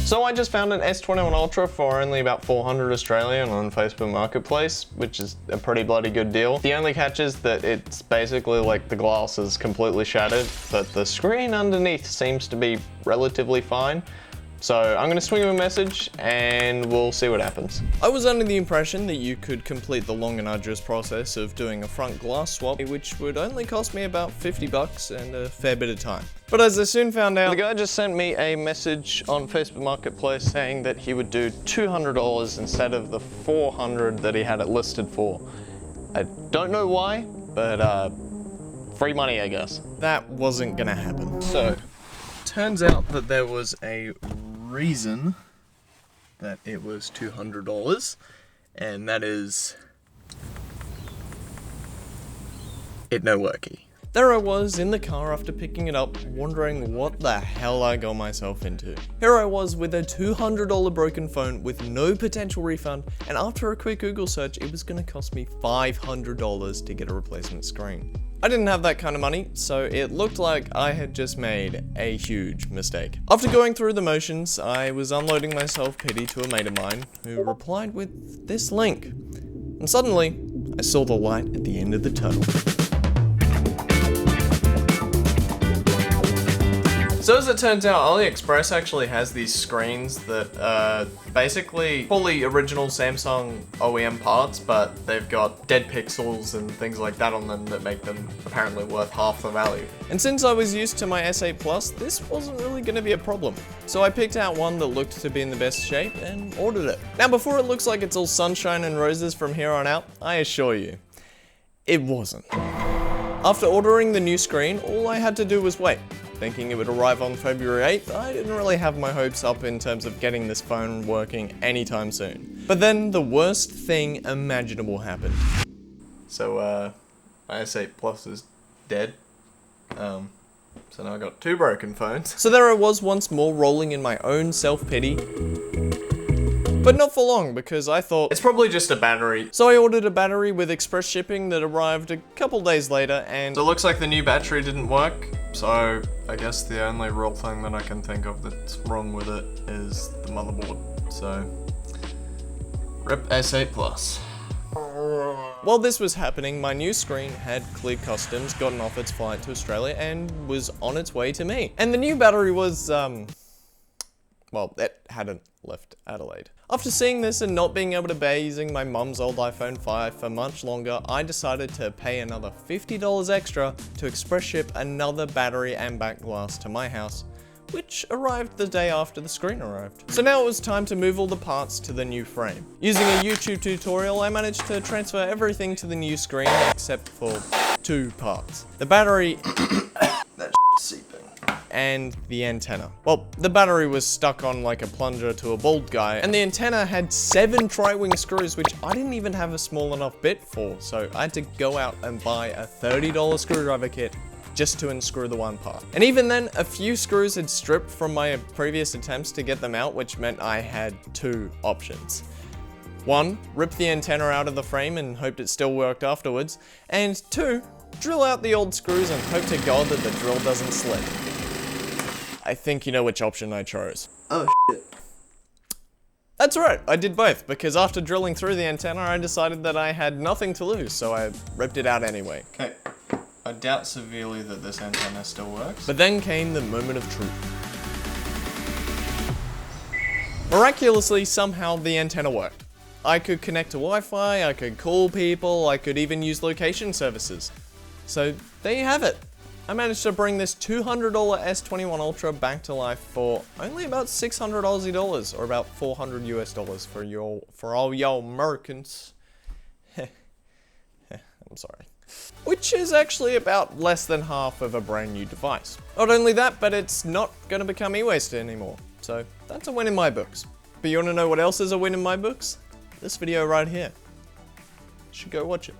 So I just found an S21 Ultra for only about 400 Australian on Facebook Marketplace, which is a pretty bloody good deal. The only catch is that it's basically like the glass is completely shattered, but the screen underneath seems to be relatively fine. So I'm gonna swing him a message and we'll see what happens. I was under the impression that you could complete the long and arduous process of doing a front glass swap, which would only cost me about 50 bucks and a fair bit of time. But as I soon found out, the guy just sent me a message on Facebook Marketplace saying that he would do $200 instead of the $400 that he had it listed for. I don't know why, but free money, I guess. That wasn't gonna happen. So, turns out that there was a reason that it was $200, and that is it no worky. There I was in the car after picking it up, wondering what the hell I got myself into. Here I was with a $200 broken phone with no potential refund, and after a quick Google search, it was gonna cost me $500 to get a replacement screen. I didn't have that kind of money, so it looked like I had just made a huge mistake. After going through the motions, I was unloading my self-pity to a mate of mine, who replied with this link. And suddenly, I saw the light at the end of the tunnel. So as it turns out, AliExpress actually has these screens that basically fully original Samsung OEM parts, but they've got dead pixels and things like that on them that make them apparently worth half the value. And since I was used to my S8 Plus, this wasn't really going to be a problem. So I picked out one that looked to be in the best shape and ordered it. Now before it looks like it's all sunshine and roses from here on out, I assure you, it wasn't. After ordering the new screen, all I had to do was wait. Thinking it would arrive on February 8th, I didn't really have my hopes up in terms of getting this phone working anytime soon. But then the worst thing imaginable happened. So my S8 Plus is dead. So now I got two broken phones. So there I was once more rolling in my own self-pity. But not for long, because I thought it's probably just a battery. So I ordered a battery with express shipping that arrived a couple days later, and so it looks like the new battery didn't work. So I guess the only real thing that I can think of that's wrong with it is the motherboard. So rip S8 Plus. While this was happening, my new screen had cleared customs, gotten off its flight to Australia, and was on its way to me. And the new battery was, well, it hadn't left Adelaide. After seeing this and not being able to bear using my mum's old iPhone 5 for much longer, I decided to pay another $50 extra to express ship another battery and back glass to my house, which arrived the day after the screen arrived. So now it was time to move all the parts to the new frame. Using a YouTube tutorial, I managed to transfer everything to the new screen except for two parts. The battery that seeping. And the antenna. Well, the battery was stuck on like a plunger to a bald guy, and the antenna had 7 tri-wing screws, which I didn't even have a small enough bit for, so I had to go out and buy a $30 screwdriver kit just to unscrew the one part. And even then, a few screws had stripped from my previous attempts to get them out, which meant I had 2 options. 1, rip the antenna out of the frame and hoped it still worked afterwards, and 2, drill out the old screws and hope to God that the drill doesn't slip. I think you know which option I chose. Oh shit. That's right, I did both, because after drilling through the antenna, I decided that I had nothing to lose, so I ripped it out anyway. Okay, I doubt severely that this antenna still works. But then came the moment of truth. Miraculously, somehow the antenna worked. I could connect to Wi-Fi, I could call people, I could even use location services. So there you have it. I managed to bring this $200 S21 Ultra back to life for only about 600 Aussie dollars, or about 400 US dollars for all y'all Americans. I'm sorry. Which is actually about less than half of a brand new device. Not only that, but it's not going to become e-waste anymore. So that's a win in my books. But you want to know what else is a win in my books? This video right here. You should go watch it.